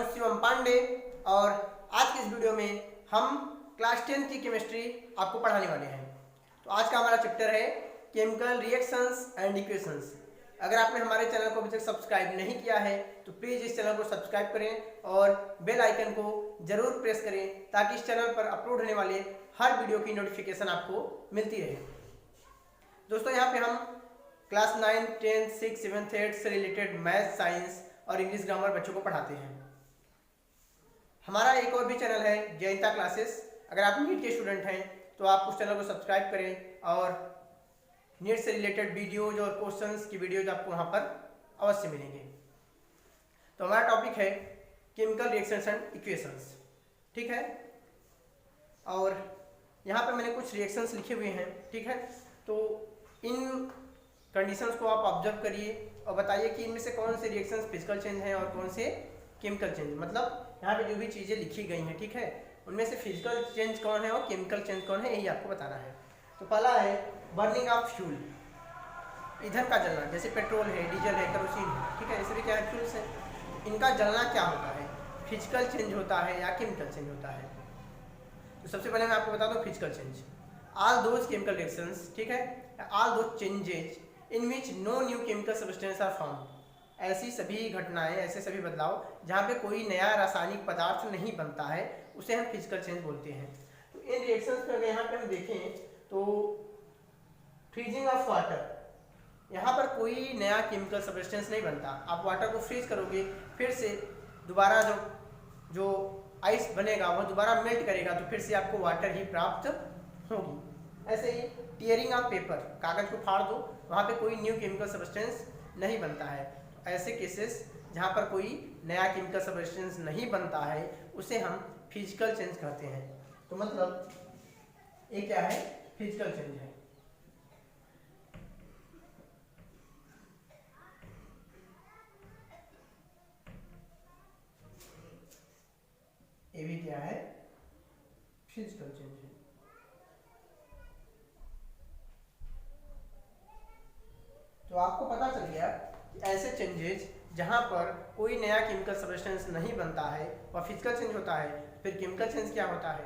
हूं शिवम पांडे और आज की इस वीडियो में हम क्लास 10 की केमिस्ट्री आपको पढ़ाने वाले हैं। तो आज का हमारा चैप्टर है केमिकल रिएक्शंस एंड इक्वेशंस। अगर आपने हमारे चैनल को अभी तक सब्सक्राइब नहीं किया है तो प्लीज़ इस चैनल को सब्सक्राइब करें और बेल आइकन को जरूर प्रेस करें ताकि इस चैनल पर अपलोड होने वाले हर वीडियो की नोटिफिकेशन आपको मिलती रहे। दोस्तों यहाँ पे हम क्लास 9, 10, 6, 7, 8 से रिलेटेड मैथ, साइंस और इंग्लिश ग्रामर बच्चों को पढ़ाते हैं। हमारा एक और भी चैनल है जयंता क्लासेस। अगर आप नीट के स्टूडेंट हैं तो आप उस चैनल को सब्सक्राइब करें और नीट से रिलेटेड वीडियोज और क्वेश्चंस की वीडियोज आपको वहाँ पर अवश्य मिलेंगे। तो हमारा टॉपिक है केमिकल रिएक्शंस एंड इक्वेशंस, ठीक है। और यहाँ पर मैंने कुछ रिएक्शंस लिखे हुए हैं, ठीक है। तो इन कंडीशंस को आप ऑब्जर्व करिए और बताइए कि इनमें से कौन से रिएक्शंस फिजिकल चेंज हैं और कौन से केमिकल चेंज। मतलब यहाँ पे जो भी चीज़ें लिखी गई हैं, ठीक है, उनमें से फिजिकल चेंज कौन है और केमिकल चेंज कौन है, यही आपको बताना है। तो पहला है बर्निंग ऑफ फ्यूल, ईंधन का जलना। जैसे पेट्रोल है, डीजल है, केरोसिन है, ठीक है, ऐसे भी क्या है, फ्यूल्स है। इनका जलना क्या होता है, फिजिकल चेंज होता है या केमिकल चेंज होता है। तो सबसे पहले मैं आपको बता दूँ physical change. All those chemical reactions, ठीक है, all those changes in which no new chemical substance are form. ऐसी सभी घटनाएं, ऐसे सभी बदलाव जहाँ पे कोई नया रासायनिक पदार्थ नहीं बनता है, उसे हम फिजिकल चेंज बोलते हैं। तो इन रिएक्शंस में अगर यहाँ पे हम देखें तो फ्रीजिंग ऑफ वाटर, यहाँ पर कोई नया केमिकल सब्सटेंस नहीं बनता। आप वाटर को फ्रीज करोगे, फिर से दोबारा जो आइस बनेगा वो दोबारा मेल्ट करेगा, तो फिर से आपको वाटर ही प्राप्त होगी। ऐसे ही टीयरिंग ऑफ पेपर, कागज को फाड़ दो, वहाँ पे कोई न्यू केमिकल सब्सटेंस नहीं बनता है। ऐसे केसेस जहाँ पर कोई नया केमिकल सब्सटेंस नहीं बनता है उसे हम फिजिकल चेंज कहते हैं। तो मतलब ये क्या है, फिजिकल चेंज है। ये भी क्या है, फिजिकल चेंज है। तो आपको पता चल गया कि ऐसे चेंजेज जहाँ पर कोई नया केमिकल सब्सटेंस नहीं बनता है वह फिजिकल चेंज होता है। फिर केमिकल चेंज क्या होता है,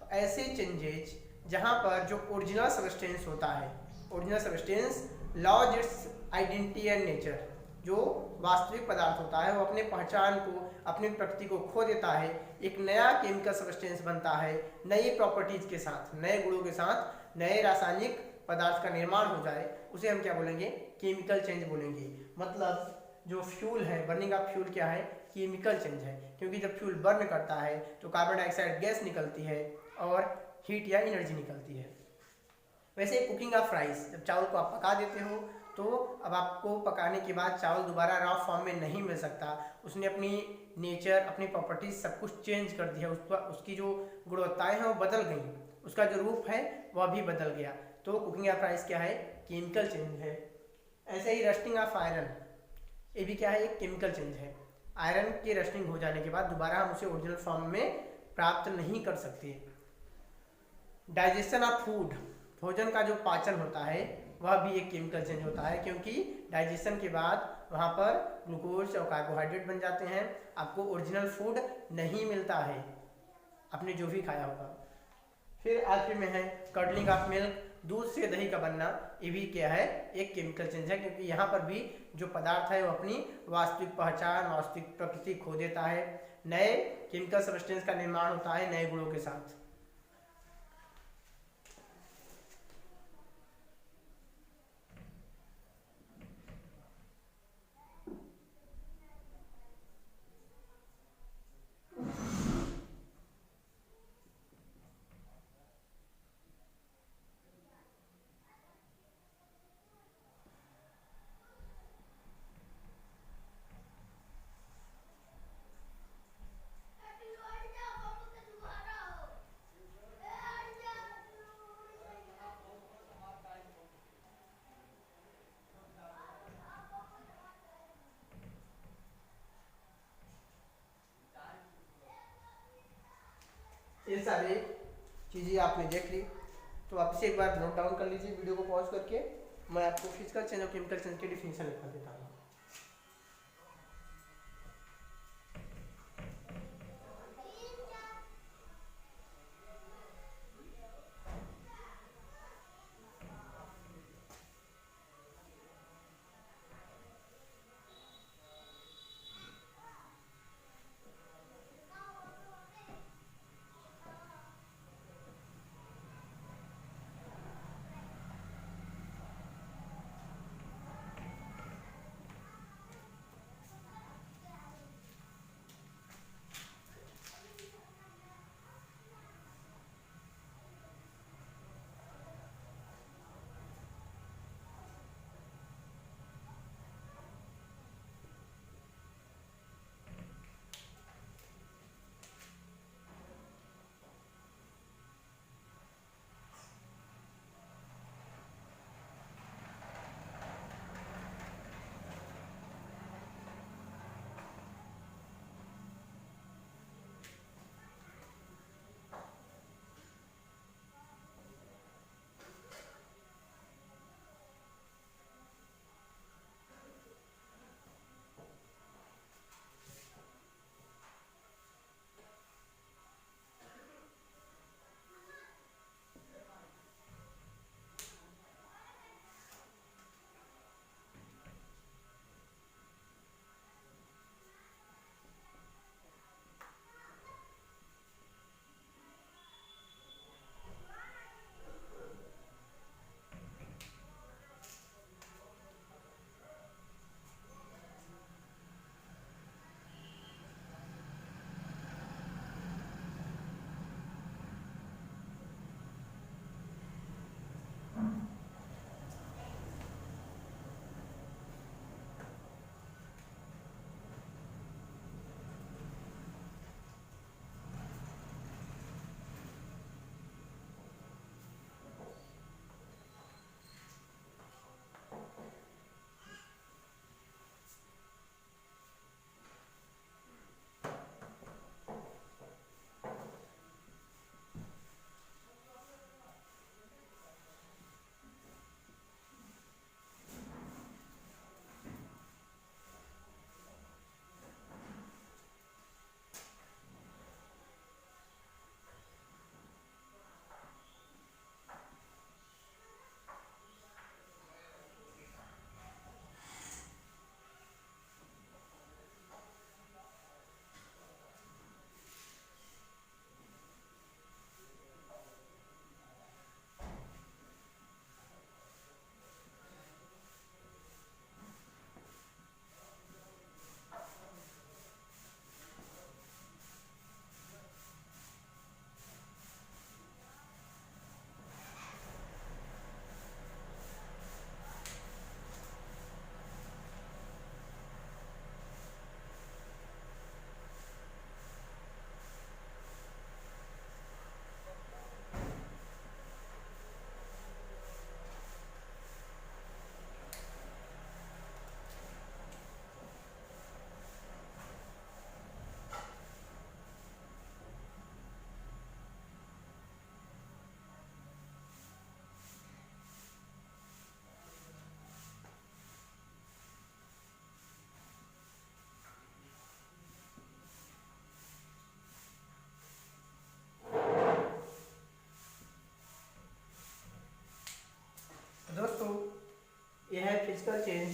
तो ऐसे चेंजेज जहाँ पर जो ओरिजिनल सब्सटेंस होता है, original substance loses its identity and nature, जो वास्तविक पदार्थ होता है वो अपने पहचान को, अपनी प्रकृति को खो देता है, एक नया केमिकल सब्सटेंस बनता है नई प्रॉपर्टीज के साथ, नए गुणों के साथ, नए रासायनिक पदार्थ का निर्माण हो जाए, उसे हम क्या बोलेंगे, केमिकल चेंज बोलेंगे। मतलब जो फ्यूल है, बर्निंग ऑफ फ्यूल क्या है, केमिकल चेंज है, क्योंकि जब फ्यूल बर्न करता है तो कार्बन डाइऑक्साइड गैस निकलती है और हीट या एनर्जी निकलती है। वैसे कुकिंग ऑफ राइस, जब चावल को आप पका देते हो तो अब आपको पकाने के बाद चावल दोबारा रॉ फॉर्म में नहीं मिल सकता, उसने अपनी नेचर, अपनी प्रॉपर्टीज सब कुछ चेंज कर दिया, उसकी जो गुणवत्ताएं हैं वो बदल गई, उसका जो रूप है वह भी बदल गया। तो कुकिंग ऑफ राइस क्या है, केमिकल चेंज है। ऐसे ही रस्टिंग ऑफ आयरन, ये भी क्या है, एक केमिकल चेंज है। आयरन की रस्टिंग हो जाने के बाद दोबारा हम उसे ओरिजिनल फॉर्म में प्राप्त नहीं कर सकते। डाइजेशन ऑफ फूड, भोजन का जो पाचन होता है वह भी एक केमिकल चेंज होता है, क्योंकि डाइजेशन के बाद वहाँ पर ग्लूकोज और कार्बोहाइड्रेट बन जाते हैं, आपको ओरिजिनल फूड नहीं मिलता है, आपने जो भी खाया होगा। फिर आखिर में है कर्डलिंग ऑफ मिल्क, दूध से दही का बनना, ये भी क्या है, एक केमिकल चेंज है, क्योंकि यहाँ पर भी जो पदार्थ है वो अपनी वास्तविक पहचान, वास्तविक प्रकृति खो देता है, नए केमिकल सब्सटेंस का निर्माण होता है नए गुणों के साथ। ये सारे चीज़ें आपने देख ली, तो आप इसे एक बार नोट डाउन कर लीजिए वीडियो को पॉज करके। मैं आपको फिजिकल चेंज और केमिकल चेंज की डिफिनेशन लिखा देता हूँ।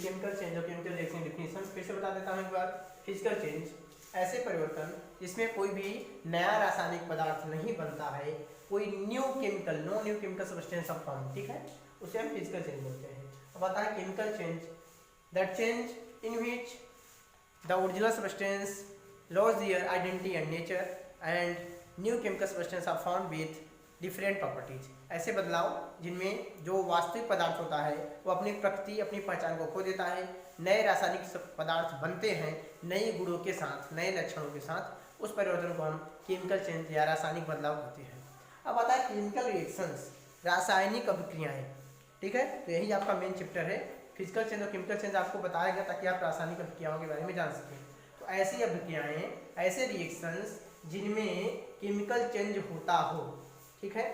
केमिकल चेंज और केमिकल रिएक्शन डिफिनेशन फिर से बता देता हूँ एक बार। फिजिकल चेंज ऐसे परिवर्तन जिसमें कोई भी नया रासायनिक पदार्थ नहीं बनता है, कोई new chemical, no new chemical substance of form, ठीक है, उसे हम फिजिकल चेंज बोलते हैं। अब आता है chemical change, that change in which the original substance loss their identity and nature and new chemical substance are found with different properties. ऐसे बदलाव जिनमें जो वास्तविक पदार्थ होता है वो अपनी प्रकृति, अपनी पहचान को खो देता है, नए रासायनिक पदार्थ बनते हैं नए गुणों के साथ, नए लक्षणों के साथ, उस परिवर्तन को हम केमिकल चेंज या रासायनिक बदलाव कहते हैं। अब आता है केमिकल रिएक्शंस, रासायनिक अभिक्रियाएं, ठीक है। तो यही आपका मेन चैप्टर है, फिजिकल चेंज और केमिकल चेंज आपको बताया गया ताकि आप रासायनिक अभिक्रियाओं के बारे में जान सकें। तो ऐसी अभिक्रियाएं, ऐसे रिएक्शंस जिनमें केमिकल चेंज होता हो, ठीक है,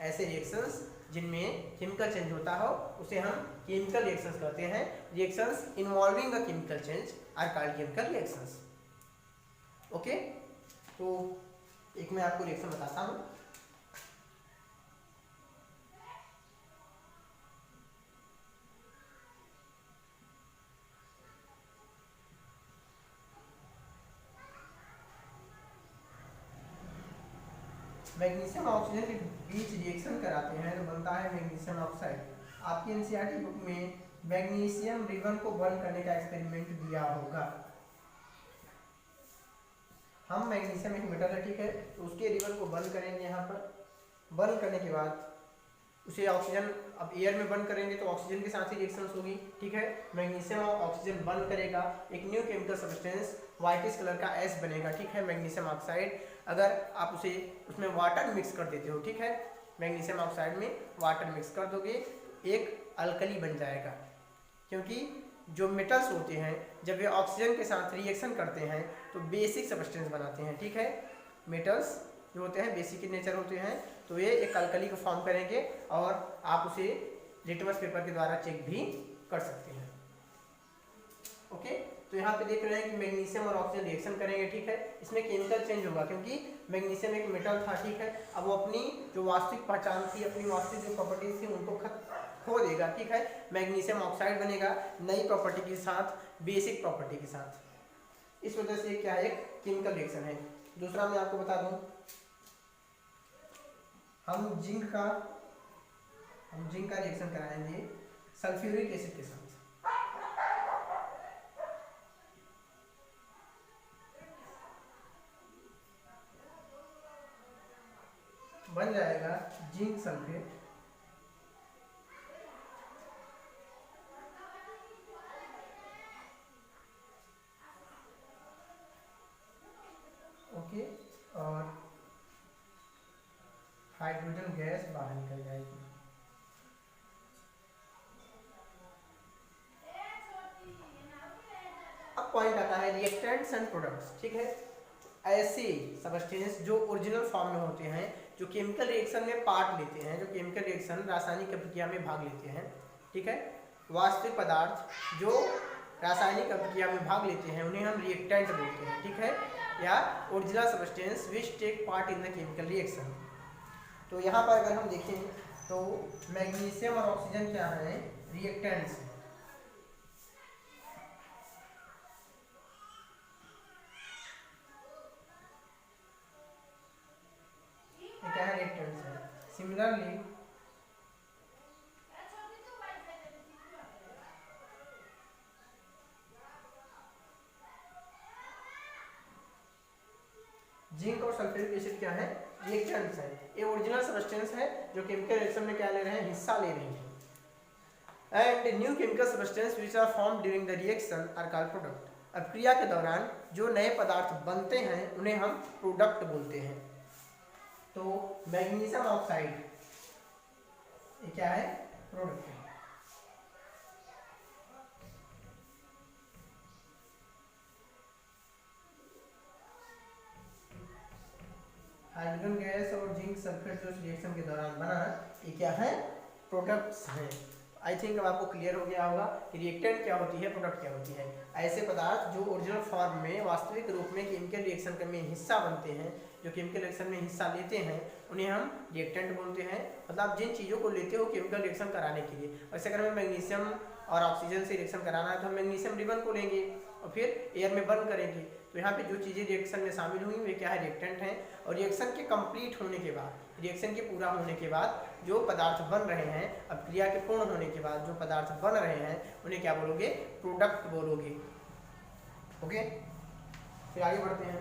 ऐसे रिएक्शंस जिनमें केमिकल चेंज होता हो उसे हम केमिकल रिएक्शंस कहते हैं। Reactions involving a chemical change are called chemical reactions. Okay, तो एक मैं आपको रिएक्शन बताता हूँ। मैग्नीशियम ऑक्सीजन के बीच रिएक्शन कराते हैं तो बनता है मैग्नीशियम ऑक्साइड। आपकी एनसीईआरटी बुक में मैग्नीशियम रिबन को बर्न करने का एक्सपेरिमेंट दिया होगा। हम मैग्नीशियम एक मेटल है, ठीक है, तो उसके रिबन को बर्न करेंगे। यहाँ पर बर्न करने के बाद उसे ऑक्सीजन, अब एयर में बर्न करेंगे तो ऑक्सीजन के साथ ही रिएक्शंस होगी, ठीक है। मैग्नीशियम और ऑक्सीजन बर्न करेगा, एक new chemical substance whitish colour का एस बनेगा, ठीक है, मैग्नीशियम ऑक्साइड। अगर आप उसे उसमें वाटर मिक्स कर देते हो, ठीक है, मैग्नीशियम ऑक्साइड में वाटर मिक्स कर दोगे, एक अल्कली बन जाएगा। क्योंकि जो मेटल्स होते हैं जब वे ऑक्सीजन के साथ रिएक्शन करते हैं तो बेसिक सब्सटेंस बनाते हैं, ठीक है। मेटल्स जो होते हैं बेसिक इन नेचर होते हैं, तो ये एक अल्कली को फॉर्म करेंगे और आप उसे लिटमस पेपर के द्वारा चेक भी कर सकते हैं। ओके, तो यहाँ पे देख रहे हैं कि मैग्नीशियम और ऑक्सीजन रिएक्शन करेंगे, ठीक है, इसमें केमिकल चेंज होगा क्योंकि मैग्नीशियम एक मेटल था, ठीक है, अब वो अपनी जो वास्तविक पहचान थी, अपनी वास्तविक जो प्रॉपर्टीज थी उनको खो देगा, ठीक है। मैग्नीशियम ऑक्साइड बनेगा नई प्रॉपर्टी के साथ, बेसिक प्रॉपर्टी के साथ। इस वजह से क्या है, एक केमिकल रिएक्शन है। दूसरा मैं आपको बता दूं, हम जिंक का रिएक्शन कराएंगे सल्फ्यूरिक एसिड के साथ। बन जाएगा जिंक सल्फेट, ओके, और हाइड्रोजन गैस बाहर निकल जाएगी। अब पॉइंट आता है रिएक्टेंट्स एंड प्रोडक्ट्स, ठीक है। ऐसे सब्सटेंस जो ओरिजिनल फॉर्म में होते हैं, जो केमिकल रिएक्शन में पार्ट लेते हैं, जो केमिकल रिएक्शन रासायनिक अभिक्रिया में भाग लेते हैं, ठीक है, वास्तविक पदार्थ जो रासायनिक अभिक्रिया में भाग लेते हैं उन्हें हम रिएक्टेंट बोलते हैं, ठीक है, या original substance which take part in the chemical reaction. तो यहाँ पर अगर हम देखें तो मैग्नीशियम और ऑक्सीजन क्या है, रिएक्टेंट्स हैं। ये क्या है, रिएक्टेंट्स है। सिमिलरली जिंक और सल्फ्यूरिक एसिड क्या है, रिएक्टेंट्स है। ये ओरिजिनल सब्सटेंस है जो केमिकल रिएक्शन में क्या ले रहे हैं, हिस्सा ले रहे हैं। And new chemical substance which are formed during the reaction are called product. अब क्रिया के दौरान जो नए पदार्थ बनते हैं उन्हें हम प्रोडक्ट बोलते हैं। तो मैग्नीशियम ऑक्साइड ये क्या है, प्रोडक्ट है। हाइड्रोजन गैस और जिंक सल्फेट जो रिएक्शन के दौरान बना ये क्या है, प्रोडक्ट्स हैं। आई थिंक अब आपको क्लियर हो गया होगा कि रिएक्टेंट क्या होती है, प्रोडक्ट क्या होती है। ऐसे पदार्थ जो ओरिजिनल फॉर्म में वास्तविक रूप में केमिकल रिएक्शन में हिस्सा बनते हैं, जो केमिकल रिएक्शन में हिस्सा लेते हैं उन्हें हम रिएक्टेंट बोलते हैं। मतलब आप जिन चीज़ों को लेते हो केमिकल रिएक्शन कराने के लिए, वैसे अगर हमें मैग्नीशियम और ऑक्सीजन से रिएक्शन कराना है तो हम मैग्नीशियम रिबन को लेंगे और फिर एयर में बर्न करेंगे। तो यहाँ पे जो चीज़ें रिएक्शन में शामिल हुई वे क्या है, रिएक्टेंट हैं। और रिएक्शन के कंप्लीट होने के बाद, रिएक्शन के पूरा होने के बाद जो पदार्थ बन रहे हैं, अब क्रिया के पूर्ण होने के बाद जो पदार्थ बन रहे हैं उन्हें क्या बोलोगे, प्रोडक्ट बोलोगे। ओके, फिर आगे बढ़ते हैं।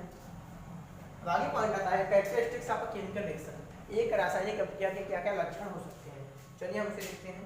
अब आगे पॉइंट आता है कैरेक्टरिस्टिक्स ऑफ केमिकल रिएक्शन। एक रासायनिक अभिक्रिया के क्या क्या लक्षण हो सकते हैं, चलिए हम इसे देखते हैं।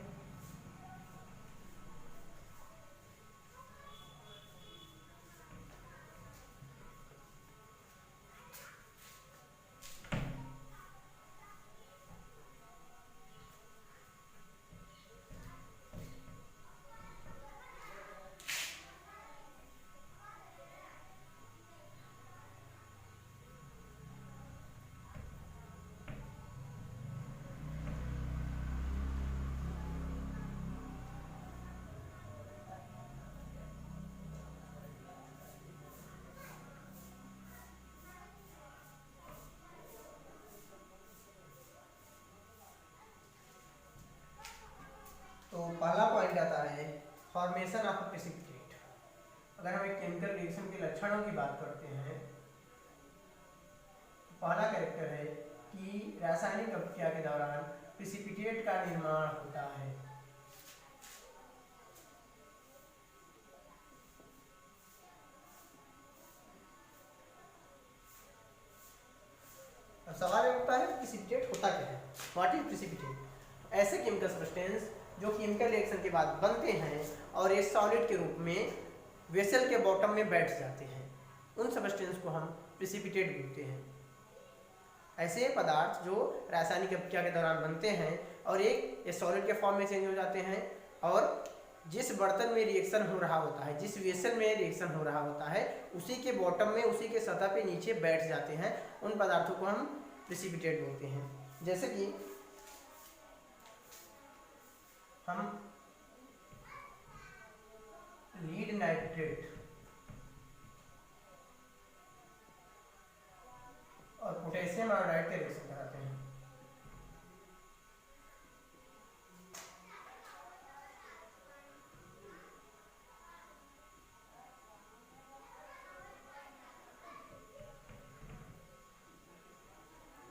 तो पहला पॉइंट आता है फॉर्मेशन ऑफ प्रेसिपिटेट। अगर हम एक केमिकल रिएक्शन के लक्षणों की बात करते हैं तो पहला कैरेक्टर है कि रासायनिक अभिक्रिया के दौरान प्रेसिपिटेट का निर्माण होता है। अब सवाल उठता है प्रेसिपिटेट होता क्या है, व्हाट इज प्रेसिपिटेट। ऐसे केमिकल सब्सटेंस जो केमिकल रिएक्शन के बाद बनते हैं और ये सॉलिड के रूप में वेसल के बॉटम में बैठ जाते हैं, उन सब्सटेंस को हम प्रेसिपिटेट बोलते हैं। ऐसे पदार्थ जो रासायनिक अभिक्रिया के दौरान बनते हैं और एक ये सॉलिड के फॉर्म में चेंज हो जाते हैं और जिस बर्तन में रिएक्शन हो रहा होता है, जिस वेसल में रिएक्शन हो रहा होता है, उसी के बॉटम में, उसी के सतह पे नीचे बैठ जाते हैं, उन पदार्थों को हम प्रेसिपिटेट बोलते हैं। जैसे कि हम लीड नाइट्रेट और पोटेशियम आयोडाइड का रिएक्शन कराते हैं।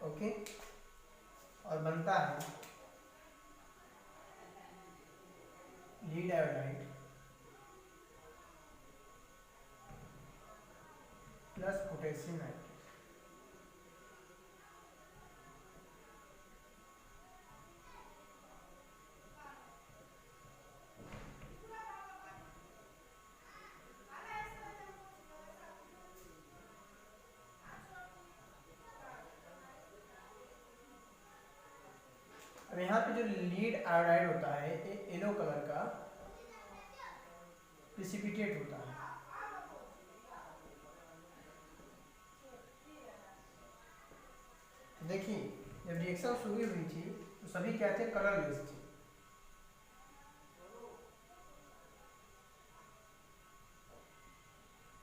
ओके, और बनता है lead iodide plus potassium nitrate. अब यहाँ पे जो लीड आयोडाइड होता है ये येलो कलर का प्रेसिपिटेट होता है। देखिए जब रिएक्शन शुरू हुई थी तो सभी क्या थे, कलरलेस थे।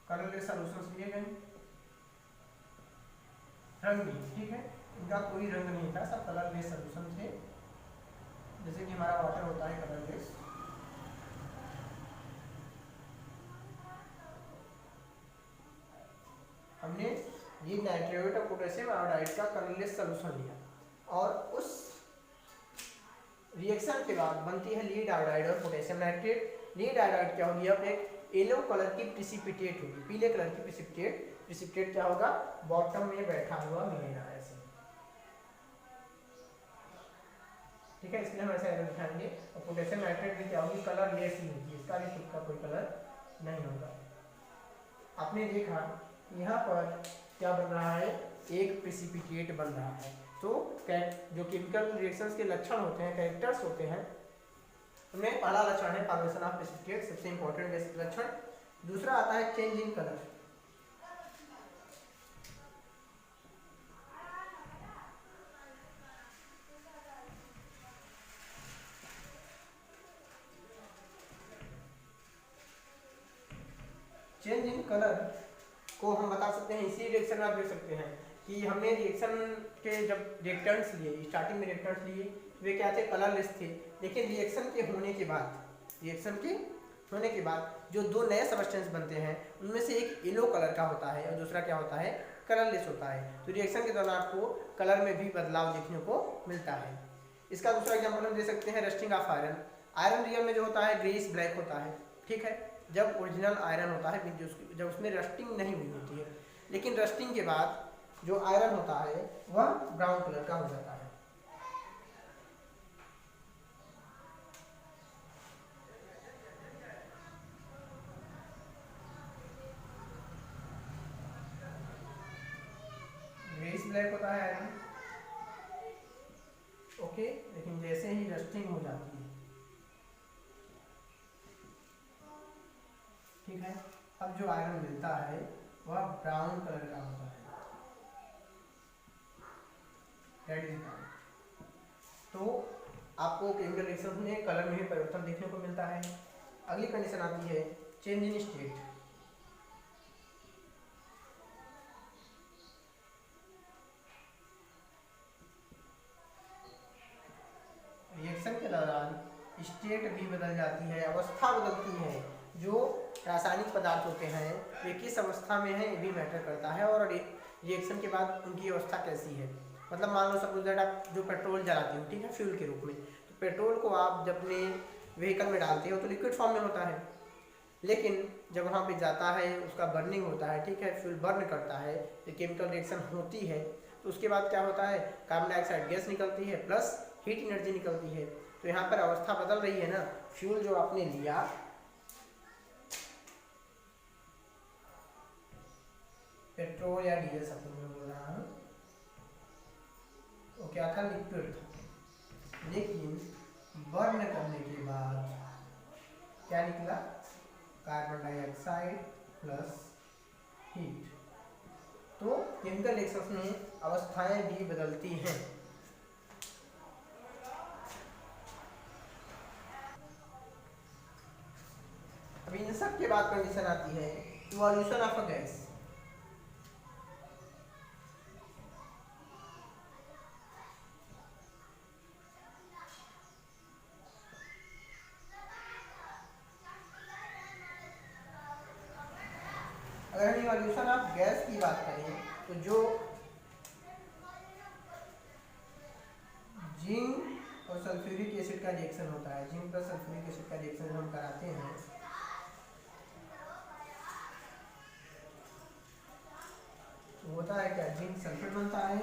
कलरलेस सॉल्यूशंस लिए गए, रंगीन, ठीक है, इनका कोई रंग नहीं था, सब कलरलेस सॉल्यूशन थे। जैसे कि हमारा वाटर होता है कलरलेस। हमने लीड नाइट्रेट और पोटेशियम आयोडाइड का कलरलेस सॉल्यूशन लिया और उस रिएक्शन के बाद बनती है लीड आयोडाइड और पोटेशियम नाइट्रेट। लीड आयोडाइड क्या होगी, अब एक येलो कलर की प्रेसिपिटेट होगी, पीले कलर की प्रेसिपिटेट। प्रेसिपिटेट क्या होगा, बॉटम में बैठा हुआ मिलेगा ऐसे, ठीक है, इसलिए हम ऐसा एरो दिखाएंगे। और पोटेशियम नाइट्रेट में क्या होगी, कलरलेस ही होगी, इसका भी खुद का कोई कलर नहीं होगा। आपने देखा यहाँ पर क्या बन रहा है, एक प्रेसिपिटेट बन रहा है। तो जो केमिकल रिएक्शंस के लक्षण होते हैं, कैरेक्टर्स होते हैं, उनमें पहला लक्षण है फॉर्मेशन ऑफ प्रेसिपिटेट, सबसे इंपॉर्टेंट बेसिक लक्षण। दूसरा आता है change in colour. Change in colour को हम बता सकते हैं, इसी रिएक्शन में आप देख सकते हैं कि हमने रिएक्शन के जब रिएक्टेंट्स लिए, स्टार्टिंग में रिएक्टेंट्स लिए, वे क्या थे, कलरलेस थे। लेकिन रिएक्शन के होने के बाद जो दो नए सब्सटेंस बनते हैं उनमें से एक येलो कलर का होता है और दूसरा क्या होता है, कलरलेस होता है। तो रिएक्शन के दौरान आपको कलर में भी बदलाव देखने को मिलता है। इसका दूसरा एग्जाम्पल हम दे सकते हैं rusting of iron. Iron real में जो होता है ग्रेइश ब्लैक होता है, ठीक है, जब ओरिजिनल आयरन होता है, जब उसमें रस्टिंग नहीं हुई होती है। लेकिन रस्टिंग के बाद जो आयरन होता है वह ब्राउन कलर का हो जाता है। ग्रेइश ब्लैक होता है आयरन, ओके। लेकिन जैसे ही रस्टिंग हो जाती है, ठीक है, अब जो आयरन मिलता है वह ब्राउन कलर का होता है, दैट इज ब्राउन। तो आपको केमिकल रिएक्शन में कलर में भी परिवर्तन देखने को मिलता है। अगली कंडीशन आती है चेंज इन स्टेट। रिएक्शन के दौरान स्टेट भी बदल जाती है, अवस्था बदलती है। जो रासायनिक पदार्थ होते हैं वे किस अवस्था में है ये भी मैटर करता है, और रिएक्शन के बाद उनकी अवस्था कैसी है। मतलब मान लो सपोज दैट आप जो पेट्रोल जलाते हो, ठीक है, फ्यूल के रूप में, तो पेट्रोल को आप जब अपने व्हीकल में डालते हो तो लिक्विड फॉर्म में होता है। लेकिन जब वहाँ पे जाता है, उसका बर्निंग होता है, ठीक है, फ्यूल बर्न करता है, तो केमिकल रिएक्शन होती है, तो उसके बाद क्या होता है, कार्बन डाइऑक्साइड गैस निकलती है प्लस हीट एनर्जी निकलती है। तो यहाँ पर अवस्था बदल रही है ना। फ्यूल जो आपने लिया, पेट्रोल या डीजल शब्द में बोल रहा हूँ, तो क्या था, लिक्विड था। लेकिन बर्न करने के बाद क्या निकला, कार्बन डाइऑक्साइड प्लस हीट। तो केमिकल रिएक्शंस में अवस्थाएं भी बदलती हैं। अब इन सब के बाद कंडीशन आती है इवोल्यूशन ऑफ अ गैस। अगर हम इवोल्यूशन ऑफ गैस की बात करें तो जो जिंक और सल्फ्यूरिक एसिड का रिएक्शन होता है, जिंक प्लस सल्फ्यूरिक एसिड का रिएक्शन हम कराते हैं, तो होता है क्या, जिंक सल्फेट बनता है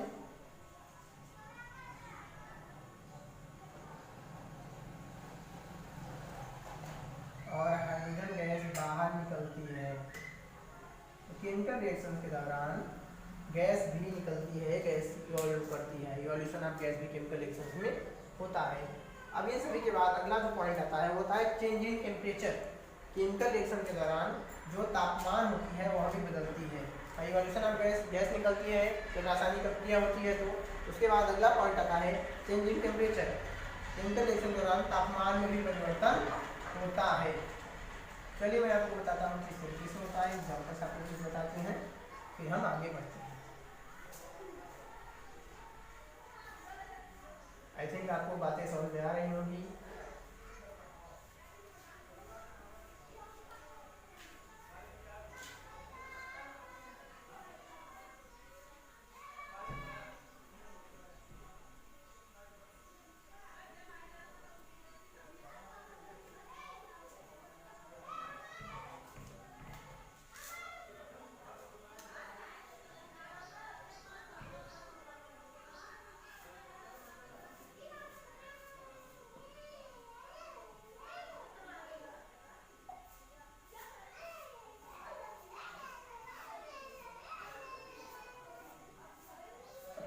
और हाइड्रोजन गैस बाहर निकलती है। तो केमिकल रिएक्शन के दौरान गैस भी निकलती है, गैस इवोल्व करती है। इवोल्यूशन ऑफ गैस भी केमिकल रिएक्शन में होता है। अब ये सभी के बाद अगला जो पॉइंट आता है वो होता है change in temperature. Chemical reaction के दौरान जो तापमान होती है वह भी बदलती है। इवोल्यूशन ऑफ गैस, गैस निकलती है, तो रासायनिक प्रक्रिया होती है, तो उसके बाद अगला पॉइंट आता है change in temperature. Chemical reaction के दौरान तापमान में भी परिवर्तन होता है। चलिए मैं आपको बताता हूँ किस तरीके से होता है, एग्जाम्पल्स आपको कुछ बताते हैं, फिर हम आगे बढ़ते हैं। आई थिंक आपको बातें समझ में आ रही होंगी।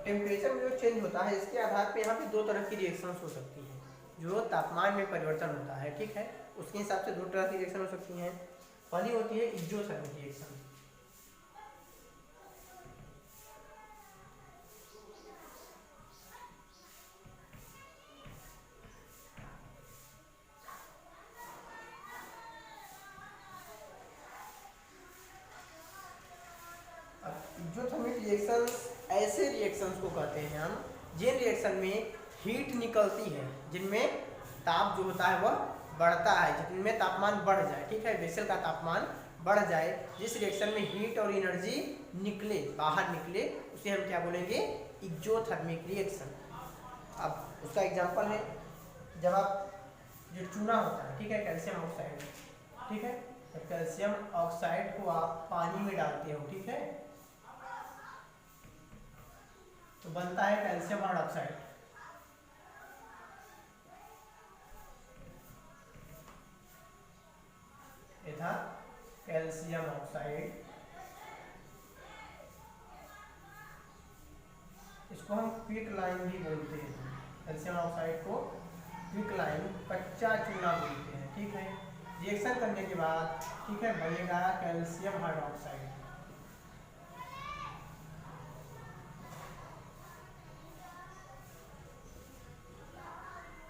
टेम्परेचर में जो चेंज होता है इसके आधार पे यहाँ पे दो तरह की रिएक्शंस हो सकती हैं। जो तापमान में परिवर्तन होता है, ठीक है, उसके हिसाब से दो तरह की रिएक्शन हो सकती हैं। पहली होती है एक्सोथर्मिक रिएक्शन। एक्सोथर्मिक रिएक्शंस ऐसे रिएक्शंस को कहते हैं हम जिन रिएक्शन में हीट निकलती है, जिनमें ताप जो होता है वह बढ़ता है, जिनमें तापमान बढ़ जाए, ठीक है, वेसल का तापमान बढ़ जाए, जिस रिएक्शन में हीट और एनर्जी निकले, बाहर निकले, उसे हम क्या बोलेंगे, एक्सोथर्मिक रिएक्शन। अब उसका एग्जांपल है, जब आप जो चूना होता है, ठीक है, कैल्शियम ऑक्साइड, ठीक है, तो कैल्शियम ऑक्साइड को आप पानी में डालते हो, ठीक है, तो बनता है कैल्शियम हाइड्रोक्साइड। ये था कैल्शियम ऑक्साइड, इसको हम क्विक लाइम भी बोलते हैं, कैल्शियम ऑक्साइड को क्विक लाइम, कच्चा चूना बोलते हैं, ठीक है। रिएक्शन करने के बाद, ठीक है, बनेगा कैल्शियम हाइड्रोक्साइड।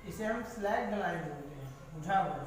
इसे हम स्लैग लाइम बोलते हैं, बुझा हुआ।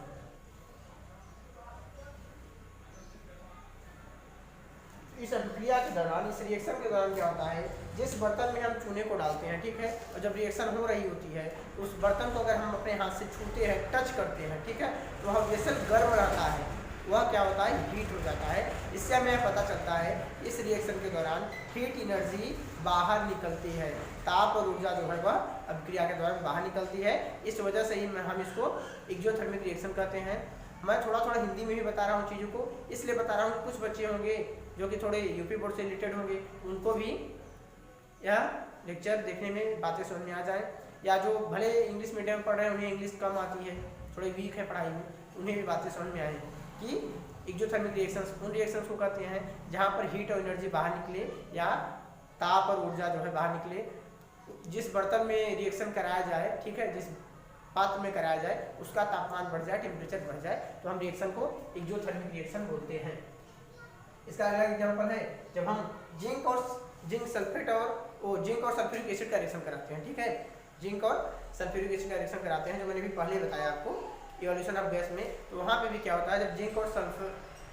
इस अभिक्रिया के दौरान, इस रिएक्शन के दौरान क्या होता है, जिस बर्तन में हम चूने को डालते हैं, ठीक है, और जब रिएक्शन हो रही होती है तो उस बर्तन को अगर हम अपने हाथ से छूते हैं, टच करते हैं, ठीक है, तो वह वेसल गर्म रहता है, वह क्या होता है, हीट हो जाता है। इससे हमें पता चलता है इस रिएक्शन के दौरान हीट एनर्जी बाहर निकलती है, ताप और ऊर्जा जो है वह अभिक्रिया के दौरान बाहर निकलती है। इस वजह से ही हम इसको एक्सोथर्मिक रिएक्शन कहते हैं। मैं थोड़ा थोड़ा हिंदी में भी बता रहा हूँ चीज़ों को, इसलिए बता रहा हूँ कुछ बच्चे होंगे जो कि थोड़े यूपी बोर्ड से रिलेटेड होंगे, उनको भी यह लेक्चर देखने में बातें समझ में आ जाए, या जो भले इंग्लिश मीडियम में पढ़ रहे हैं, उन्हें इंग्लिश कम आती है, थोड़े वीक है पढ़ाई में, उन्हें भी बातें समझ में आए कि एक्सोथर्मिक रिएक्शंस उन रिएक्शंस को कहते हैं जहाँ पर हीट और एनर्जी बाहर निकले या ताप और ऊर्जा जो है बाहर निकले। जिस बर्तन में रिएक्शन कराया जाए, ठीक है, जिस पात्र में कराया जाए, उसका तापमान बढ़ जाए, टेम्परेचर बढ़ जाए, तो हम रिएक्शन को एक्सोथर्मिक रिएक्शन बोलते हैं। इसका अगला एग्जांपल है, जब हम जिंक सल्फेट और जिंक और सल्फ्यूरिक एसिड का रिएक्शन कराते हैं, ठीक है, जिंक और सल्फ्यूरिक एसिड का रिएक्शन कराते हैं, जो मैंने भी पहले बताया आपको इवोल्यूशन ऑफ गैस में। तो वहाँ पे भी क्या होता है, जब जिंक और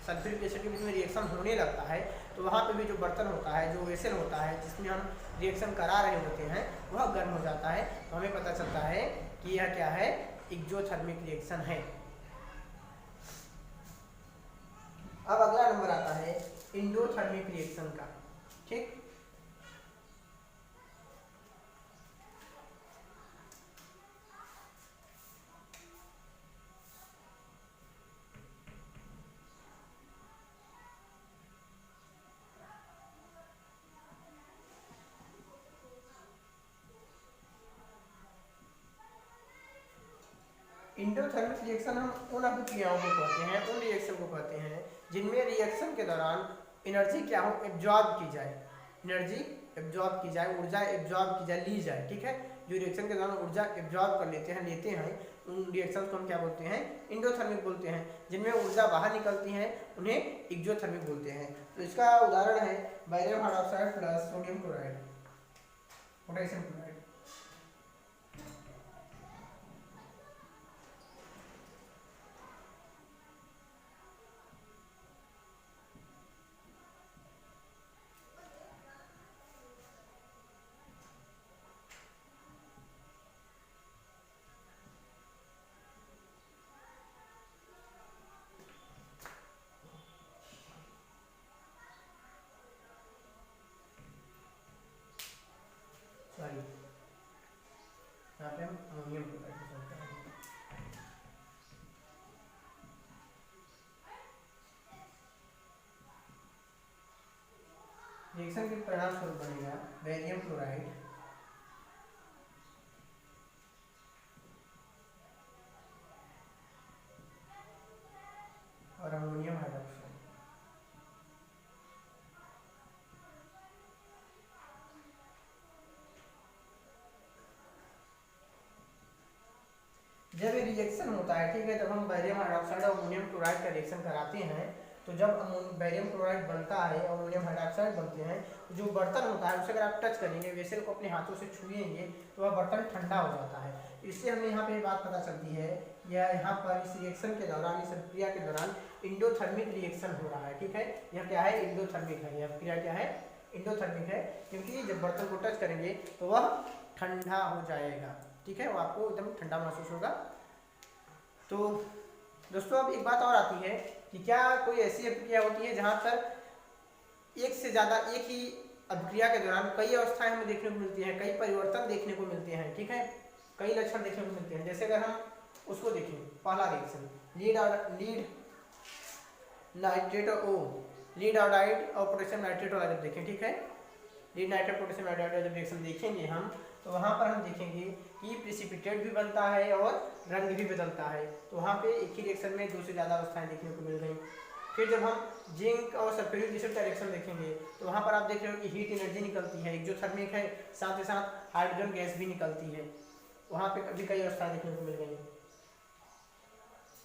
सल्फ्यूरिक एसिड के बीच में रिएक्शन होने लगता है, तो वहाँ पे भी जो बर्तन होता है, जो वेसल होता है जिसमें हम रिएक्शन करा रहे होते हैं, वह गर्म हो जाता है। तो हमें पता चलता है कि यह क्या है, एक्सोथर्मिक रिएक्शन है। अब अगला नंबर आता है एंडोथर्मिक रिएक्शन का, ठीक। एंडोथर्मिक रिएक्शन हम उन अभिक्रियाओं को कहते हैं, उन रिएक्शन को कहते हैं जिनमें रिएक्शन के दौरान एनर्जी क्या हो, एब्जॉर्ब की जाए, एनर्जी एब्जॉर्ब की जाए, ऊर्जा एब्जॉर्ब की जाए, ली जाए, ठीक है। जो रिएक्शन के दौरान ऊर्जा एब्जॉर्ब कर लेते हैं, उन रिएक्शन को हम क्या बोलते हैं, एंडोथर्मिक बोलते हैं। जिनमें ऊर्जा बाहर निकलती है उन्हें एक्सोथर्मिक बोलते हैं। तो इसका उदाहरण है barium hydroxide plus sodium chloride, potassium chloride. यहाँ पे हम अमोनियम क्लोराइड को बोलते हैं। रिएक्शन के परिणाम स्वरूप बनेगा बैरियम क्लोराइड और अमोनियम हाइड्रोक्साइड। जब ये रिएक्शन होता है, ठीक है, जब हम बैरियम हाइड्रोक्साइड और अमोनियम क्लोराइड का रिएक्शन कराते हैं, तो जब बैरियम क्लोराइड बनता है और अमोनियम हाइड्रोक्साइड बनते हैं, तो जो बर्तन होता है उसे अगर आप टच करेंगे, वेसल को अपने हाथों से छुएंगे, तो वह बर्तन ठंडा हो जाता है। इससे हमें यहाँ पे बात पता चलती है, यह यहाँ पर इस रिएक्शन के दौरान, इस प्रक्रिया के दौरान एंडोथर्मिक रिएक्शन हो रहा है, ठीक है। यह क्या है, एंडोथर्मिक है, यह प्रक्रिया क्या है, इंडोथर्मिक है, क्योंकि जब बर्तन को टच करेंगे तो वह ठंडा हो जाएगा, ठीक है, वो आपको एकदम ठंडा महसूस होगा। तो दोस्तों अब एक बात और आती है कि क्या कोई ऐसी अभिक्रिया होती है जहाँ पर एक से ज़्यादा, एक ही अभिक्रिया के दौरान कई अवस्थाएं हमें देखने को मिलती हैं, कई परिवर्तन देखने को मिलते हैं, ठीक है, कई लक्षण देखने को मिलते हैं। जैसे अगर हम उसको देखें, पहला रिएक्शन लीड नाइट्रेट ओ लीड आयोडाइड और पोटेशियम नाइट्रेट वाला जब देखें, ठीक है, लीड नाइट्रेट पोटेशियम आयोडाइड जब रिएक्शन देखेंगे हम, तो वहाँ पर हम देखेंगे कि प्रिसिपिटेट भी बनता है और रंग भी बदलता है। तो वहाँ पे एक ही रिएक्शन में दो से ज़्यादा अवस्थाएं देखने को मिल गई। फिर जब हम जिंक और सल्फ्यूरिक एसिड का रिएक्शन देखेंगे तो वहाँ पर आप देख रहे हो कि हीट एनर्जी निकलती है, एक्सोथर्मिक है, साथ ही साथ हाइड्रोजन गैस भी निकलती है। वहाँ पे कभी कई अवस्थाएं देखने को मिल गई।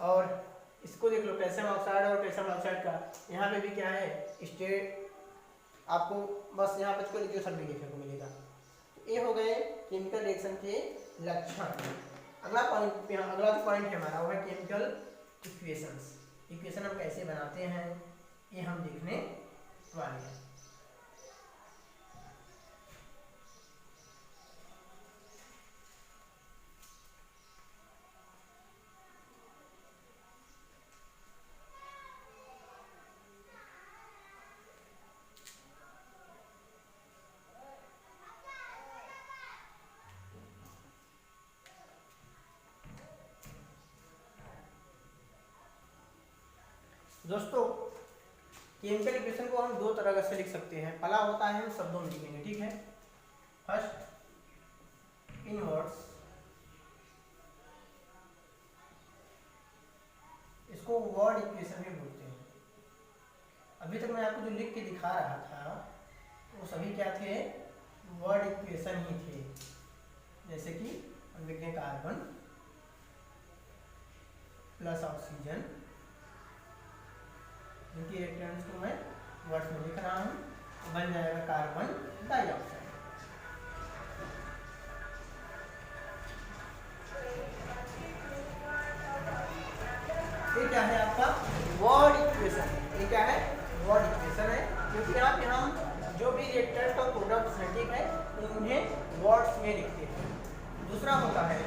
और इसको देख लो, कैल्शियम ऑक्साइड और कैल्शियम ऑक्साइड का, यहाँ पे भी क्या है, स्टेट आपको बस यहाँ पर कोई एक्सोथर्मिक देखने को मिलेगा। तो ये हो गए केमिकल रिएक्शन के लक्षण। अगला जो पॉइंट है हमारा वो है केमिकल इक्वेशंस। इक्वेशन हम कैसे बनाते हैं ये हम देखने वाले हैं। दोस्तों केमिकल इक्वेशन को हम दो तरह से लिख सकते हैं। पहला होता है हम शब्दों में लिखेंगे, ठीक है, फर्स्ट इनवर्स, इसको वर्ड इक्वेशन भी बोलते हैं। अभी तक मैं आपको जो लिख के दिखा रहा था वो सभी क्या थे, वर्ड इक्वेशन ही थे। जैसे कि हम लिखते हैं कार्बन प्लस ऑक्सीजन, इनकी इलेक्ट्रॉन्स को मैं वर्ड्स में लिख रहा हूँ, तो बन जाएगा कार्बन डाइऑक्साइड। ये क्या है आपका वर्ड इक्वेशन। ये क्या है, वर्ड इक्वेशन है, क्योंकि यहाँ पे हम जो भी रिएक्टेंट और प्रोडक्ट्स हैं, ठीक है, उन्हें वर्ड्स में लिखते हैं। दूसरा होता है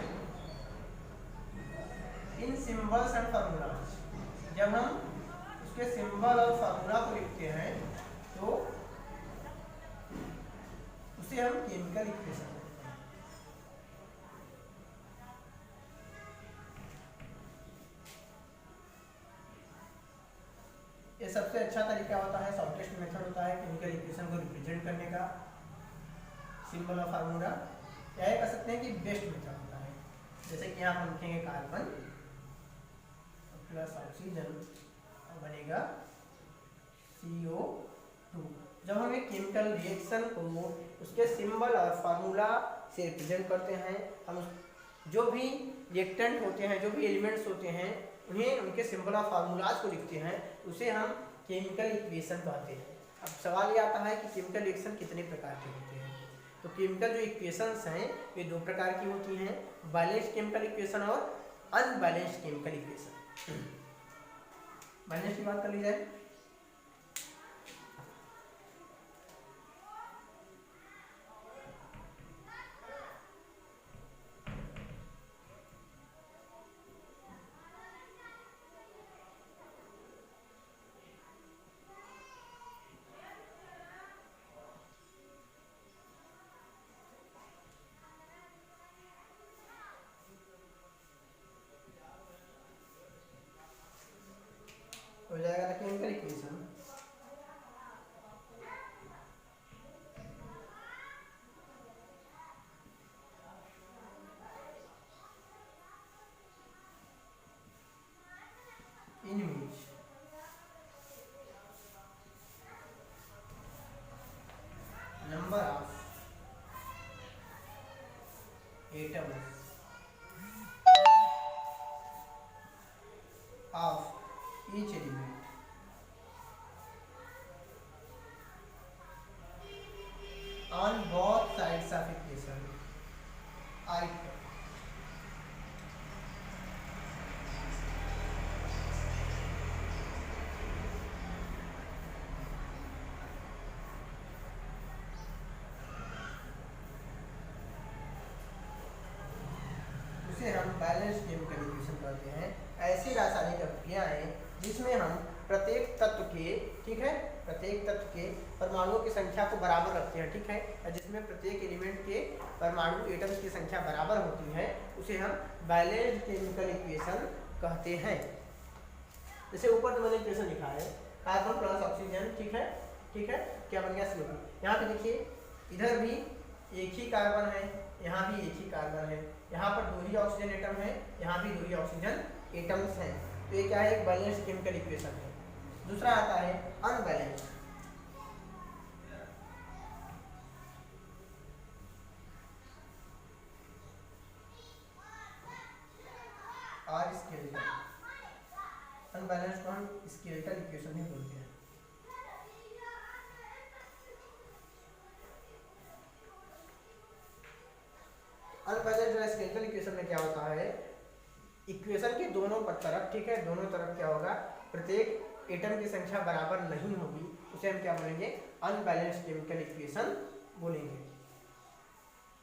इन सिंबल्स एंड फार्मूलाज। जब हम उसके सिंबल और फार्मूला को लिखते हैं तो उसे हम केमिकल इक्वेशन कहते हैं। ये सबसे अच्छा तरीका होता है, शॉर्टेस्ट मेथड होता है केमिकल इक्वेशन को रिप्रेजेंट करने का, सिंबल और फार्मूला। या ये कह सकते हैं कि बेस्ट मेथड होता है। जैसे कि यहाँ हम लिखेंगे कार्बन प्लस ऑक्सीजन, बनेगा CO2। जब हम एक केमिकल रिएक्शन को उसके सिंबल और फार्मूला से रिप्रेजेंट करते हैं, हम जो भी रिएक्टेंट होते हैं, जो भी एलिमेंट्स होते हैं, उन्हें उनके सिंबल और फार्मूलाज को लिखते हैं, उसे हम केमिकल इक्वेशन कहते हैं। अब सवाल ये आता है कि केमिकल रिएक्शन कितने प्रकार के होते हैं। तो केमिकल जो इक्वेशंस हैं वे दो प्रकार की होती हैं, बैलेंस्ड केमिकल इक्वेशन और अनबैलेंस्ड केमिकल इक्वेशन। बैलेंस की बात कर ली जाए, हो जाएगा chemical equation in which number of atoms of each element on both sides of equation are equal. Balanced chemical equation कहते हैं ऐसी रासायनिक अभिक्रियाएं जिसमें हम प्रत्येक तत्व के, ठीक है, प्रत्येक तत्व के परमाणुओं की संख्या को बराबर रखते हैं, ठीक है, और जिसमें प्रत्येक एलिमेंट के परमाणु एटम्स की संख्या बराबर होती है उसे हम बैलेंस्ड केमिकल इक्वेशन कहते हैं। जैसे ऊपर तो मैंने इक्वेशन लिखा है कार्बन प्लस ऑक्सीजन, ठीक है, ठीक है, क्या बन गया CO2। यहाँ पे देखिए इधर भी एक ही कार्बन है, यहाँ भी एक ही कार्बन है, यहाँ पर 2 ही ऑक्सीजन एटम है, यहाँ भी 2 ही ऑक्सीजन एटम्स हैं। तो ये क्या है, एक बैलेंस्ड केमिकल इक्वेशन है। दूसरा आता है अनबैलेंस्ड। और स्केलेटल, अनबैलेंस्ड को हम स्केलेटल इक्वेशन ही बोलते हैं। अनबैलेंस्ड और स्केलेटल इक्वेशन में क्या होता है, इक्वेशन के दोनों तरफ, ठीक है, दोनों तरफ क्या होगा, प्रत्येक एटम की संख्या बराबर नहीं होगी, उसे हम क्या बोलेंगे, अनबैलेंस्ड केमिकल इक्वेशन बोलेंगे।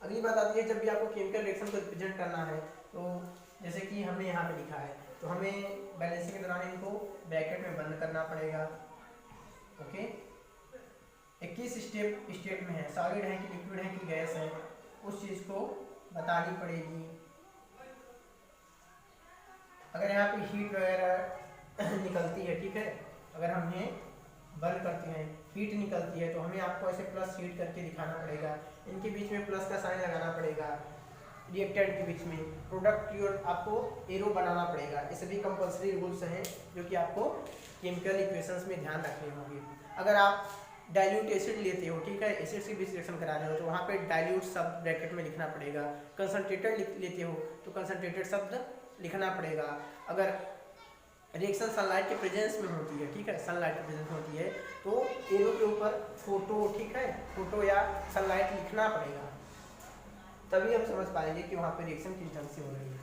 अगली बात आती है जब भी आपको केमिकल रिएक्शन को रिप्रेजेंट करना है, तो जैसे कि हमने यहाँ पे लिखा है, तो हमें बैलेंसिंग के दौरान इनको ब्रैकेट में बंद करना पड़ेगा। ओके, 21 स्टेट में है, सॉलिड है कि लिक्विड है कि गैस है, उस चीज़ को बतानी पड़ेगी। अगर यहाँ पे हीट वगैरह निकलती है, ठीक है, अगर हमें बंद करते हैं, हीट निकलती है, तो हमें आपको ऐसे प्लस हीट करके दिखाना पड़ेगा, इनके बीच में प्लस का साइन लगाना पड़ेगा, रिएक्टेंट के बीच में प्रोडक्ट की ओर आपको एरो बनाना पड़ेगा। ये सभी कंपल्सरी रूल्स हैं जो कि आपको केमिकल इक्वेशंस में ध्यान रखने होंगे। अगर आप डाइल्यूट एसिड लेते हो, ठीक है, एसिड से बीच रिएक्शन करा रहे हो, तो वहाँ पे डाइल्यूट शब्द ब्रैकेट में लिखना पड़ेगा। कंसनट्रेटेड लेते हो तो कंसनट्रेटेड शब्द लिखना पड़ेगा। अगर रिएक्शन सनलाइट के प्रेजेंस में होती है, ठीक है, सनलाइट के प्रेजेंस में होती है, तो एरो के ऊपर फोटो, ठीक है, फोटो या सनलाइट लिखना पड़ेगा, तभी हम समझ पाएंगे कि वहाँ पे रिएक्शन किस ढंग से हो रही है।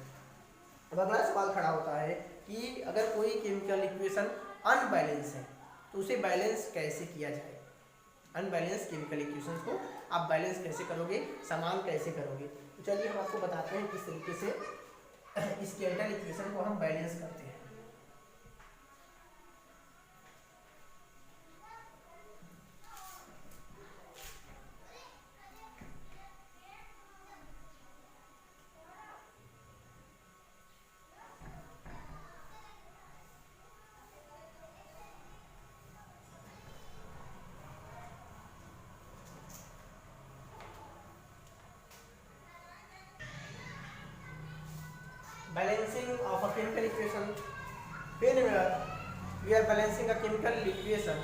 अब अगला सवाल खड़ा होता है कि अगर कोई केमिकल इक्वेशन अनबैलेंस है तो उसे बैलेंस कैसे किया जाए। अनबैलेंस केमिकल इक्वेशंस को आप बैलेंस कैसे करोगे, समान कैसे करोगे। तो चलिए हम आपको बताते हैं किस तरीके से इस केमिकल इक्वेशन को हम बैलेंस करते हैं। Balancing of a chemical equation. Whenever we are balancing a chemical equation,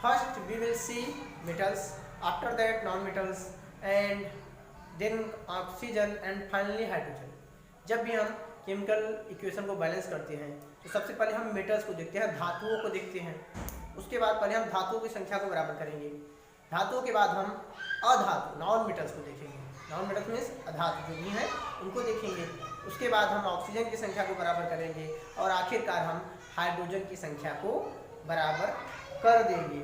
first we will see metals, after that non-metals, and then oxygen and finally hydrogen. जब भी हम केमिकल इक्वेशन को balance करते हैं तो सबसे पहले हम मेटल्स को देखते हैं, धातुओं को देखते हैं। उसके बाद पहले हम धातुओं की संख्या को बराबर करेंगे। धातुओं के बाद हम अधातु नॉन मेटल्स को देखेंगे। नॉन मेटल्स मीन्स अधातु जो भी हैं उनको देखेंगे। उसके बाद हम ऑक्सीजन की संख्या को बराबर करेंगे और आखिरकार हम हाइड्रोजन की संख्या को बराबर कर देंगे।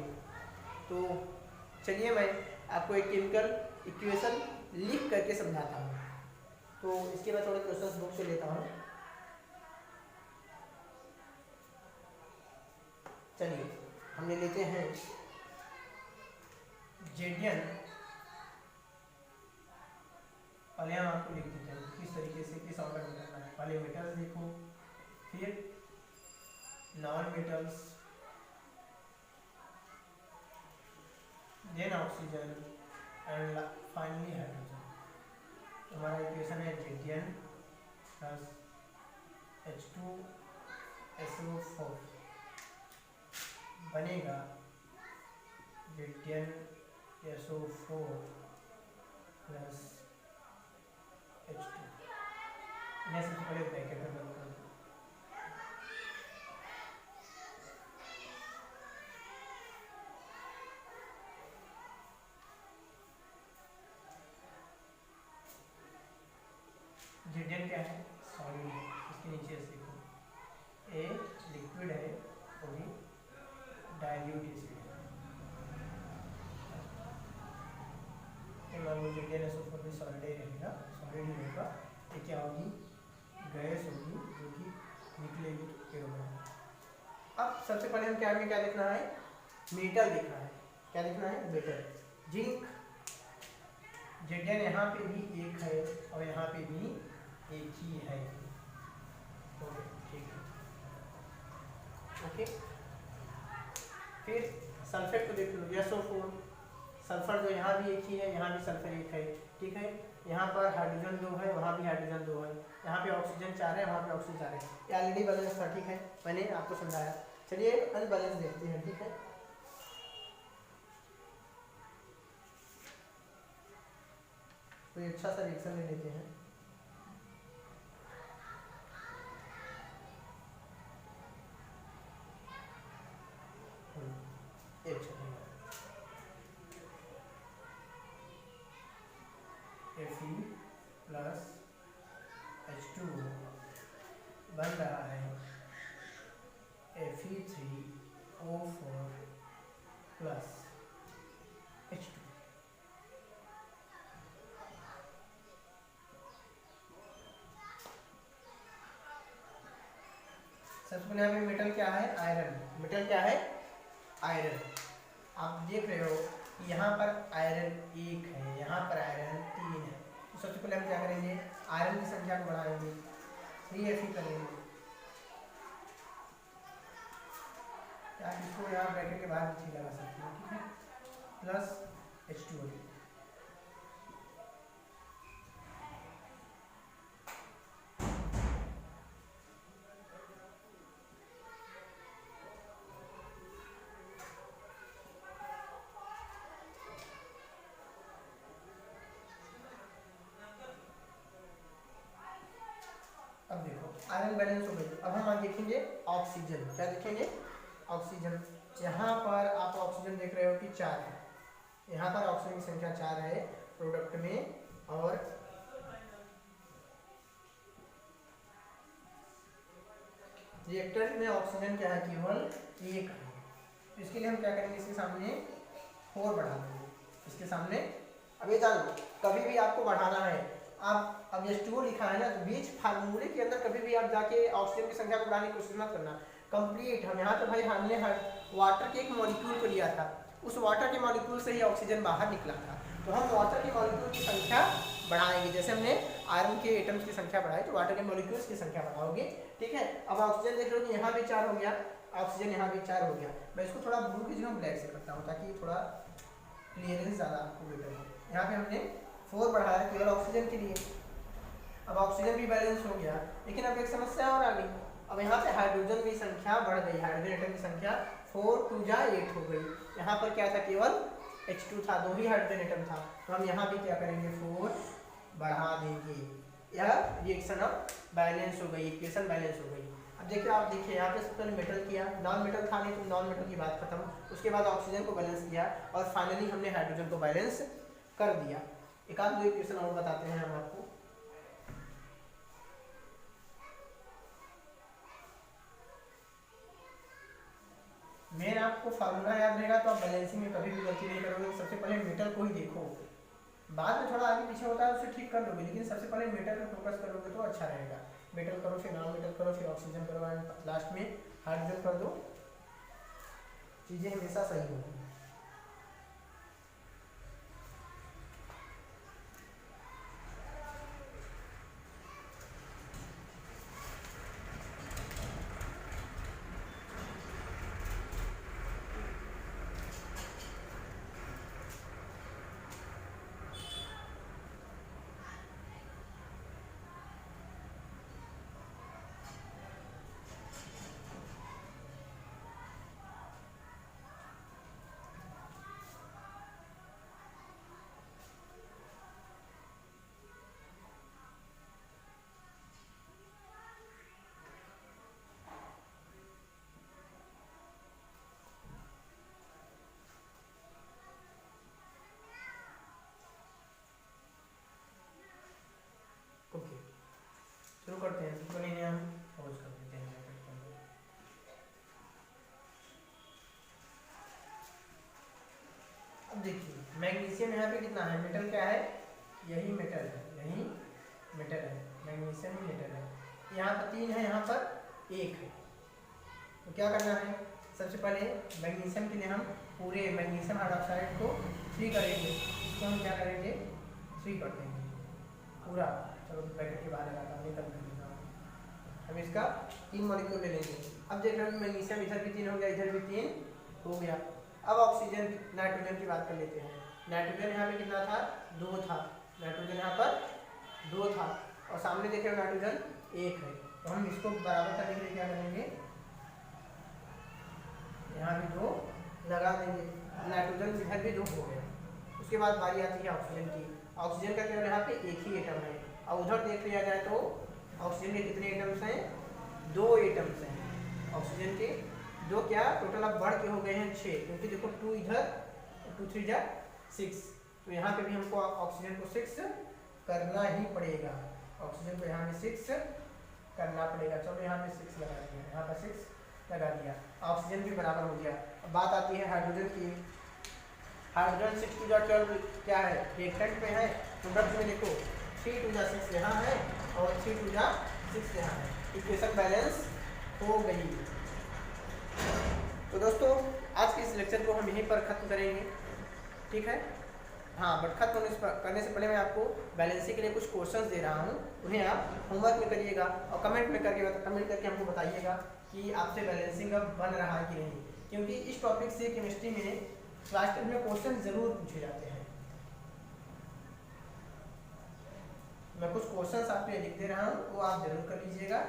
तो चलिए मैं आपको एक केमिकल इक्वेशन लिख करके समझाता हूँ। तो इसके मैं थोड़े क्वेश्चंस बुक से लेता हूँ। चलिए हम ले लेते हैं जेडियन। पहले हम आपको लिख देते हैं किस तरीके से किस ऑर्डर में करना है। पहले मेटल्स लिखो, फिर non metals, then oxygen and finally hydrogen. हमारा इक्वेशन है जेडियन प्लस H2SO4 बनेगा जेडियन SO4 प्लस H2। इन्हें सबसे पहले ब्रैकेट में बंद कर दो। जेडियन क्या है, सॉलिड है, इसके नीचे ऐसे लिखो। ए लिक्विड है वो भी डाइल्यूट एसिड है। जेडियन SO4 भी सॉलिड ही रहेगा, सॉलिड ही रहेगा। ये क्या होगी, गैस सबसे पहले हम क्या देखना है, मेटल देखना है। क्या देखना है, मेटल। जिंक Zn यहाँ पे भी एक है और यहाँ पे भी एक ही है। ओके ठीक है, ओके। फिर सल्फेट को देख लो, SO4 सल्फर जो यहाँ भी एक ही है, यहाँ भी सल्फर एक है, ठीक है। यहाँ पर हाइड्रोजन 2 है, वहाँ भी हाइड्रोजन 2 है, यहाँ पे ऑक्सीजन 4 है, वहाँ पे ऑक्सीजन 4 है। ये ऑलरेडी बैलेंस था, ठीक है, मैंने आपको समझाया। चलिए अनबैलेंस देखते हैं, ठीक है। कोई अच्छा सा रिएक्शन ले लेते हैं। एक सेकंड, Fe प्लस H2O बन रहा है Fe3O4 प्लस H2। सबसे पहले यहाँ पे मेटल क्या है, आयरन। मेटल क्या है, आयरन। आप देख रहे हो कि यहाँ पर आयरन 1 है, यहाँ पर आयरन 3 है। तो सबसे पहले हम क्या करेंगे, आयरन की संख्या को बढ़ाएंगे, 3Fe करेंगे। या इसको यहाँ ब्रैकेट के बाहर भी लगा सकते हैं, ठीक है, प्लस H2O। अब देखो आयरन बैलेंस हो गई। अब हम देखेंगे ऑक्सीजन। क्या देखेंगे, ऑक्सीजन। यहाँ पर आप ऑक्सीजन देख रहे हो कि 4 है, यहाँ पर ऑक्सीजन की संख्या 4 है प्रोडक्ट में, और रिएक्टर में ऑक्सीजन क्या है, केवल 1 है। तो इसके लिए हम क्या करेंगे, इसके सामने 4 बढ़ा देंगे, इसके सामने। अब ये जान लो, कभी भी आपको बढ़ाना है, आप अब H2O लिखा है ना, तो बीच फार्मूले के अंदर कभी भी आप जाके ऑक्सीजन की संख्या को बढ़ाने की कोशिश मत करना। कंप्लीट हम यहाँ तो भाई हमने वाटर के एक मॉलिक्यूल को लिया था, उस वाटर के मॉलिक्यूल से ही ऑक्सीजन बाहर निकला था। तो हम वाटर के मॉलिक्यूल की संख्या बढ़ाएंगे, जैसे हमने आयरन के एटम्स की संख्या बढ़ाई, तो वाटर के मॉलिक्यूल्स की संख्या बढ़ाओगे, ठीक है। अब ऑक्सीजन देख लो कि यहाँ भी 4 हो गया, ऑक्सीजन यहाँ भी 4 हो गया। मैं इसको थोड़ा ब्लू की जगह ब्लैक से करता हूँ ताकि थोड़ा क्लियरेंस ज़्यादा आपको बेटर हो। यहाँ पे हमने 4 बढ़ाया केवल ऑक्सीजन के लिए। अब ऑक्सीजन भी बैलेंस हो गया, लेकिन अब एक समस्या और आ गई। अब यहाँ पे हाइड्रोजन की संख्या बढ़ गई, हाइड्रोजन एटम की संख्या 4 2 जा 8 हो गई। यहाँ पर क्या था, केवल H2 था, 2 ही हाइड्रोजन एटम था। तो हम यहाँ भी क्या करेंगे, 4 बढ़ा देंगे। यह रिएक्शन अब बैलेंस हो गई, इक्वेशन बैलेंस हो गई। अब देखिए, आप देखिए यहाँ पे सबसे पहले मेटल किया, नॉन मेटल था नहीं, तो नॉन मेटल की बात खत्म। उसके बाद ऑक्सीजन को बैलेंस किया, और फाइनली हमने हाइड्रोजन को बैलेंस कर दिया। एक आध 2 इक्वेशन और बताते हैं हम आपको। मेन आपको फार्मूला याद रहेगा तो आप बैलेंसिंग में कभी भी गलती नहीं करोगे। सबसे पहले मेटल को ही देखो, बाद में थोड़ा आगे पीछे होता है उसे ठीक कर लोगे, लेकिन सबसे पहले मेटल पर फोकस करोगे तो अच्छा रहेगा। मेटल करो, फिर नॉन मेटल करो, फिर ऑक्सीजन करो, एंड लास्ट में हाइड्रोजन कर दो, चीज़ें हमेशा सही होगी। ओके, शुरू करते हैं। तो इन्हें हम पॉज कर देते हैं। अब देखिए मैग्नीशियम यहाँ पे कितना है, मेटल क्या है, यही मेटल है, यही मेटल है, मैग्नीशियम ही मेटल है। यहाँ पर 3 है, यहाँ पर 1 है। तो क्या करना है, सबसे पहले मैग्नीशियम के लिए हम पूरे मैग्नीशियम हाइड्रोक्साइड को फ्री करेंगे। इसको हम क्या करेंगे, फ्री कर देंगे पूरा। चलो ब्रैकेट के बाहर लगाता हूँ, निकल देता हूँ। हम इसका 3 मॉलिक्यूल ले लेंगे। अब देख रहे हो मैग्नीशियम इधर भी 3 हो गया, इधर भी 3 हो गया। अब ऑक्सीजन नाइट्रोजन की बात कर लेते हैं। नाइट्रोजन यहाँ पे कितना था, 2 था। नाइट्रोजन यहाँ पर 2 था और सामने देख रहे हो नाइट्रोजन 1 है। तो हम इसको बराबर करने के लिए क्या करेंगे, यहाँ भी 2 लगा देंगे। नाइट्रोजन इधर भी 2 हो गया। उसके बाद बारी आती है ऑक्सीजन की। ऑक्सीजन का केवल यहाँ पे एक ही एटम है और उधर देख लिया जाए तो ऑक्सीजन के कितने एटम्स हैं, 2 एटम्स हैं। ऑक्सीजन के 2 क्या टोटल अब बढ़ के हो गए हैं 6, क्योंकि देखो 2 इधर, 2 3 जा 6। तो यहाँ पे भी हमको ऑक्सीजन को 6 करना ही पड़ेगा। ऑक्सीजन को यहाँ पे 6 करना पड़ेगा। चलो यहाँ पे 6 लगा दिया, यहाँ पर 6 लगा दिया, ऑक्सीजन भी बराबर हो गया। अब बात आती है हाइड्रोजन की। हाइड्रोजन 6 2 12 क्या है, रिएक्टेंट में है। प्रोडक्ट में देखो 3 2 6 यहाँ है और 3 2 6 यहाँ है। इक्वेशन बैलेंस हो गई। तो दोस्तों आज के इस लेक्चर को हम यहीं पर खत्म करेंगे, ठीक है। हाँ, बट खत्म करने से पहले मैं आपको बैलेंसिंग के लिए कुछ क्वेश्चंस दे रहा हूँ, उन्हें आप होमवर्क में करिएगा और कमेंट करके हमको बताइएगा कि आपसे बैलेंसिंग अब बन रहा है कि नहीं, क्योंकि इस टॉपिक से केमिस्ट्री में क्लास 10 में क्वेश्चन जरूर पूछे जाते हैं। मैं कुछ क्वेश्चंस आपके लिख दे रहा हूँ, वो आप जरूर कर लीजिएगा।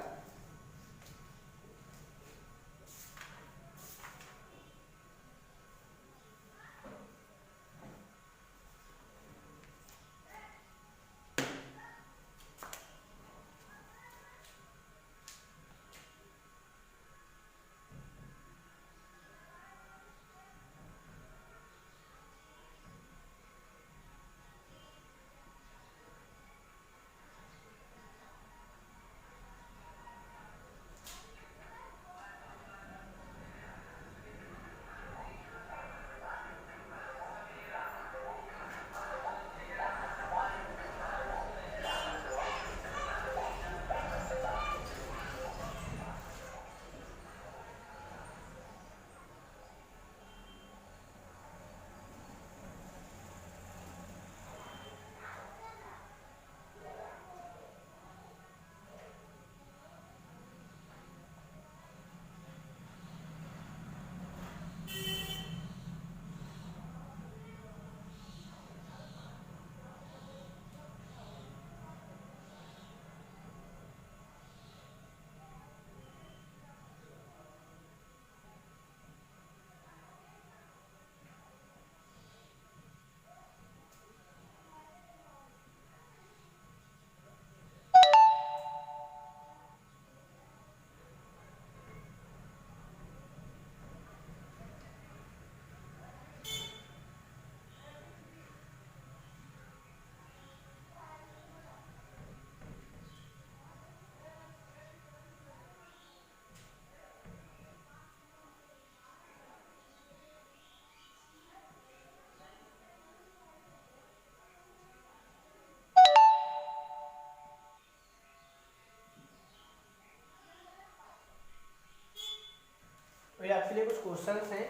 तो ये आपके लिए कुछ क्वेश्चंस हैं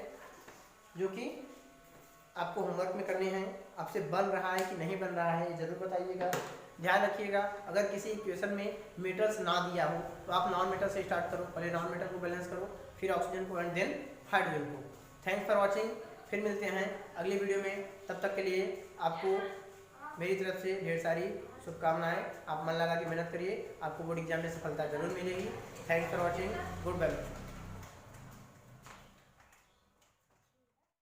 जो कि आपको होमवर्क में करने हैं। आपसे बन रहा है कि नहीं बन रहा है ये जरूर बताइएगा। ध्यान रखिएगा, अगर किसी इक्वेशन में मेटल्स ना दिया हो तो आप नॉन मेटल से स्टार्ट करो, पहले नॉन मेटल को बैलेंस करो, फिर ऑक्सीजन को एंड देन हाइड्रोजन को। Thanks for watching. फिर मिलते हैं अगली वीडियो में, तब तक के लिए आपको मेरी तरफ से ढेर सारी शुभकामनाएं। आप मन लगा के मेहनत करिए, आपको बोर्ड एग्जाम में सफलता जरूर मिलेगी। Thanks for watching, good bye.